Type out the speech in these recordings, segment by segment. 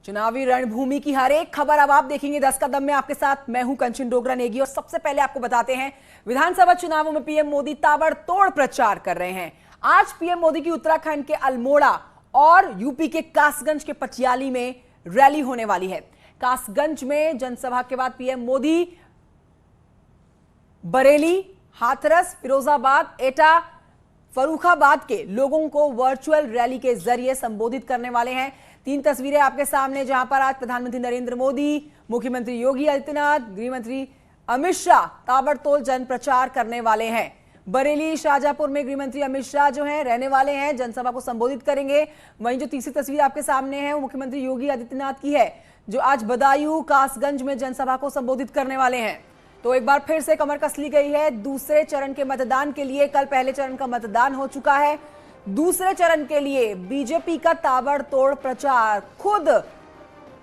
चुनावी रणभूमि की हर एक खबर अब आप देखेंगे 10 कदम में। आपके साथ मैं हूं कंचन डोगरा नेगी और सबसे पहले आपको बताते हैं विधानसभा चुनावों में पीएम मोदी ताबड़तोड़ प्रचार कर रहे हैं। आज पीएम मोदी की उत्तराखंड के अल्मोड़ा और यूपी के कासगंज के पटियाली में रैली होने वाली है। कासगंज में जनसभा के बाद पीएम मोदी बरेली, हाथरस, फिरोजाबाद, एटा, फर्रुखाबाद के लोगों को वर्चुअल रैली के जरिए संबोधित करने वाले हैं। 3 तस्वीरें आपके सामने, जहां पर आज प्रधानमंत्री नरेंद्र मोदी, मुख्यमंत्री योगी आदित्यनाथ, गृहमंत्री अमित शाह ताबड़तोड़ जन प्रचार करने वाले हैं। बरेली, शाहजहांपुर में गृहमंत्री अमित शाह जो हैं रहने वाले हैं, जनसभा को संबोधित करेंगे। वहीं जो तीसरी तस्वीर आपके सामने है वो मुख्यमंत्री योगी आदित्यनाथ की है, जो आज बदायूं, कासगंज में जनसभा को संबोधित करने वाले हैं। तो एक बार फिर से कमर कस ली गई है दूसरे चरण के मतदान के लिए। कल पहले चरण का मतदान हो चुका है। दूसरे चरण के लिए बीजेपी का ताबड़तोड़ प्रचार। खुद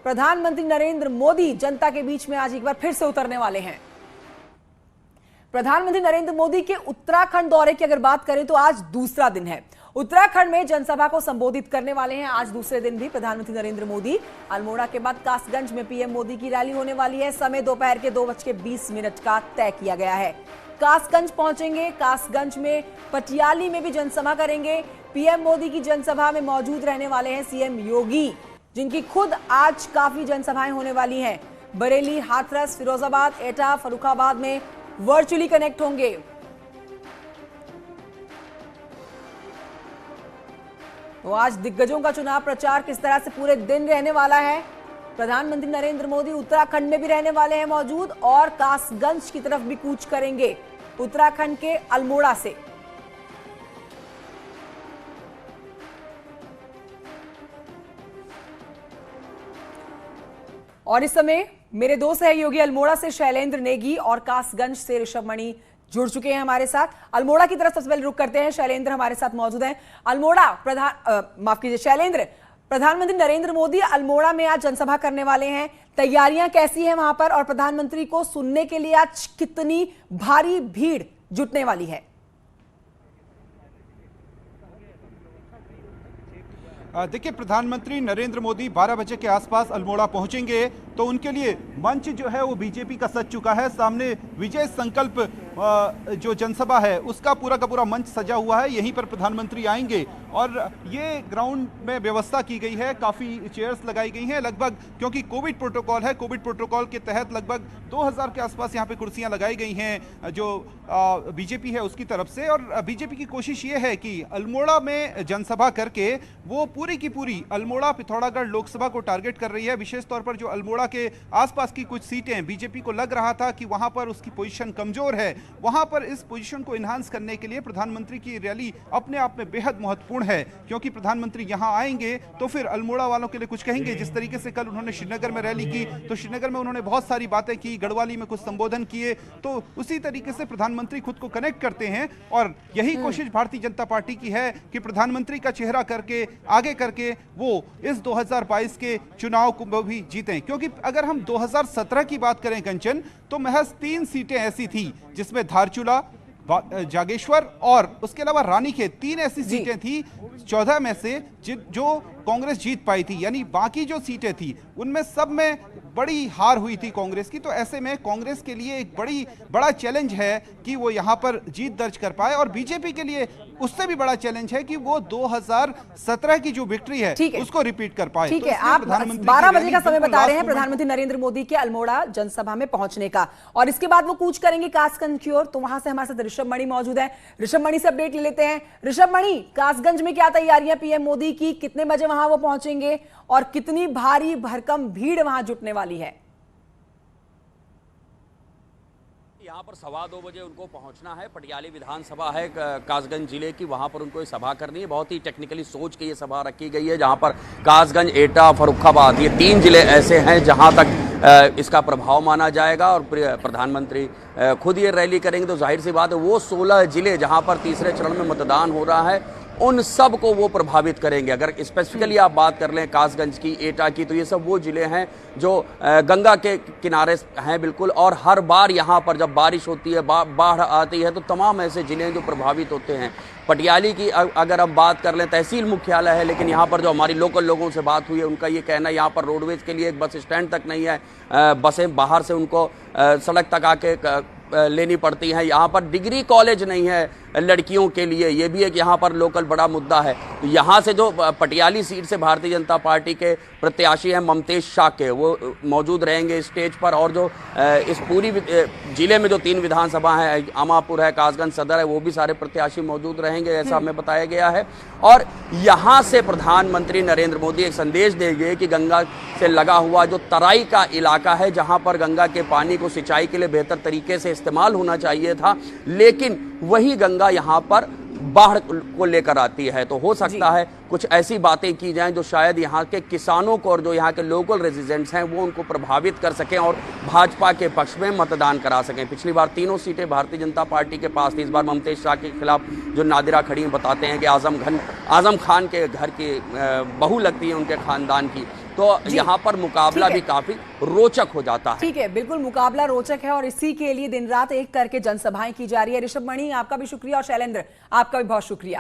प्रधानमंत्री नरेंद्र मोदी जनता के बीच में आज एक बार फिर से उतरने वाले हैं। प्रधानमंत्री नरेंद्र मोदी के उत्तराखंड दौरे की अगर बात करें तो आज दूसरा दिन है। उत्तराखंड में जनसभा को संबोधित करने वाले हैं। आज दूसरे दिन भी प्रधानमंत्री नरेंद्र मोदी अल्मोड़ा के बाद कासगंज में पीएम मोदी की रैली होने वाली है। समय दोपहर के 2:20 का तय किया गया है। कासगंज पहुंचेंगे, कासगंज में पटियाली में भी जनसभा करेंगे। पीएम मोदी की जनसभा में मौजूद रहने वाले हैं सीएम योगी, जिनकी खुद आज काफी जनसभाएं होने वाली हैं। बरेली, हाथरस, फिरोजाबाद, एटा, फर्रुखाबाद में वर्चुअली कनेक्ट होंगे। तो आज दिग्गजों का चुनाव प्रचार किस तरह से पूरे दिन रहने वाला है। प्रधानमंत्री नरेंद्र मोदी उत्तराखंड में भी रहने वाले हैं मौजूद और कासगंज की तरफ भी कूच करेंगे उत्तराखंड के अल्मोड़ा से। और इस समय मेरे दो सहयोगी अल्मोड़ा से शैलेंद्र नेगी और कासगंज से ऋषभ मणि जुड़ चुके हैं हमारे साथ। अल्मोड़ा की तरफ सबसे पहले रुक करते हैं। शैलेंद्र हमारे साथ मौजूद हैं। अल्मोड़ा माफ कीजिए शैलेंद्र, प्रधानमंत्री नरेंद्र मोदी अल्मोड़ा में आज जनसभा करने वाले हैं। तैयारियां कैसी हैं वहां पर और प्रधानमंत्री को सुनने के लिए आज कितनी भारी भीड़ जुटने वाली है? देखिए, प्रधानमंत्री नरेंद्र मोदी 12 बजे के आसपास अल्मोड़ा पहुंचेंगे तो उनके लिए मंच जो है वो बीजेपी का सज चुका है। सामने विजय संकल्प जो जनसभा है उसका पूरा का पूरा मंच सजा हुआ है। यहीं पर प्रधानमंत्री आएंगे और ये ग्राउंड में व्यवस्था की गई है, काफ़ी चेयर्स लगाई गई हैं लगभग, क्योंकि कोविड प्रोटोकॉल है। कोविड प्रोटोकॉल के तहत लगभग 2000 के आसपास यहाँ पे कुर्सियाँ लगाई गई हैं जो बीजेपी है उसकी तरफ से। और बीजेपी की कोशिश ये है कि अल्मोड़ा में जनसभा करके वो पूरी की पूरी अल्मोड़ा पिथौरागढ़ लोकसभा को टारगेट कर रही है। विशेष तौर पर जो अल्मोड़ा के आसपास की कुछ सीटें बीजेपी को लग रहा था कि वहां पर उसकी पोजीशन कमजोर है, वहां पर इस पोजीशन को एनहांस करने के लिए प्रधानमंत्री की रैली अपने आप में बेहद महत्वपूर्ण है। क्योंकि प्रधानमंत्री यहां आएंगे तो फिर अल्मोड़ा वालों के लिए कुछ कहेंगे। जिस तरीके से कल उन्होंने श्रीनगर में रैली की तो श्रीनगर में उन्होंने बहुत सारी बातें की, गढ़वाली में कुछ संबोधन किए, तो उसी तरीके से प्रधानमंत्री खुद को कनेक्ट करते हैं। और यही कोशिश भारतीय जनता पार्टी की है कि प्रधानमंत्री का चेहरा करके आगे करके वो इस 2022 के चुनाव को भी जीतें। क्योंकि अगर हम 2017 की बात करें कंचन, तो महज 3 सीटें ऐसी थी जिसमें धारचूला, जागेश्वर और उसके अलावा रानीखेत, 3 ऐसी सीटें थी 14 में से जो कांग्रेस जीत पाई थी। यानी बाकी जो सीटें थी उनमें सब में बड़ी हार हुई थी कांग्रेस की। तो ऐसे में कांग्रेस के लिए एक बड़ा चैलेंज है कि वो यहाँ पर जीत दर्ज कर पाए, और बीजेपी के लिए उससे भी बड़ा चैलेंज है कि वो 2017 की जो विक्ट्री है उसको रिपीट कर पाए। ठीक है, आप 12 बजे का समय बता रहे हैं प्रधानमंत्री नरेंद्र मोदी के अल्मोड़ा जनसभा में पहुंचने का, और इसके बाद वो कूच करेंगे कासगंज की ओर। तो वहां से हमारे साथ ऋषभ मणि मौजूद है। ऋषभ मणि से अपडेट ले लेते हैं। ऋषभ मणि, कासगंज में क्या तैयारियां पीएम मोदी की, कितने बजे वहां वो पहुंचेंगे और कितनी भारी भरकम भीड़ वहां जुटने वाली है? यहाँ पर 2:15 बजे उनको पहुँचना है। पटियाली विधानसभा है कासगंज जिले की, वहाँ पर उनको ये सभा करनी है। बहुत ही टेक्निकली सोच के ये सभा रखी गई है, जहाँ पर कासगंज, एटा, फर्रुखाबाद ये 3 जिले ऐसे हैं जहाँ तक इसका प्रभाव माना जाएगा। और प्रधानमंत्री खुद ये रैली करेंगे तो जाहिर सी बात है वो 16 जिले जहाँ पर तीसरे चरण में मतदान हो रहा है उन सब को वो प्रभावित करेंगे। अगर स्पेसिफिकली आप बात कर लें कासगंज की, एटा की, तो ये सब वो जिले हैं जो गंगा के किनारे हैं बिल्कुल, और हर बार यहाँ पर जब बारिश होती है, बाढ़ आती है, तो तमाम ऐसे जिले हैं जो प्रभावित होते हैं। पटियाली की अगर हम बात कर लें, तहसील मुख्यालय है, लेकिन यहाँ पर जो हमारी लोकल लोगों से बात हुई है उनका ये कहना है यहाँ पर रोडवेज के लिए एक बस स्टैंड तक नहीं है, बसें बाहर से उनको सड़क तक आके लेनी पड़ती हैं। यहाँ पर डिग्री कॉलेज नहीं है लड़कियों के लिए, ये भी एक यहाँ पर लोकल बड़ा मुद्दा है। तो यहाँ से जो पटियाली सीट से भारतीय जनता पार्टी के प्रत्याशी हैं ममतेज शाक्य, वो मौजूद रहेंगे स्टेज पर, और जो इस पूरी जिले में जो 3 विधानसभा हैं, अमापुर है, कासगंज सदर है, वो भी सारे प्रत्याशी मौजूद रहेंगे, ऐसा हमें बताया गया है। और यहाँ से प्रधानमंत्री नरेंद्र मोदी एक संदेश देंगे कि गंगा से लगा हुआ जो तराई का इलाका है, जहाँ पर गंगा के पानी को सिंचाई के लिए बेहतर तरीके से इस्तेमाल होना चाहिए था, लेकिन वही गंगा यहाँ पर बाढ़ को लेकर आती है। तो हो सकता है कुछ ऐसी बातें की जाएं जो शायद यहाँ के किसानों को और जो यहाँ के लोकल रेजिडेंट्स हैं वो उनको प्रभावित कर सकें और भाजपा के पक्ष में मतदान करा सकें। पिछली बार 3 सीटें भारतीय जनता पार्टी के पास थी, इस बार ममतेज शाह के खिलाफ जो नादिरा खड़ी बताते हैं कि आजम खान के घर की बहू लगती है उनके खानदान की, तो यहाँ पर मुकाबला भी काफी रोचक हो जाता है। ठीक है, बिल्कुल मुकाबला रोचक है और इसी के लिए दिन रात एक करके जनसभाएं की जा रही है। ऋषभ मणि, आपका भी शुक्रिया, और शैलेंद्र, आपका भी बहुत शुक्रिया।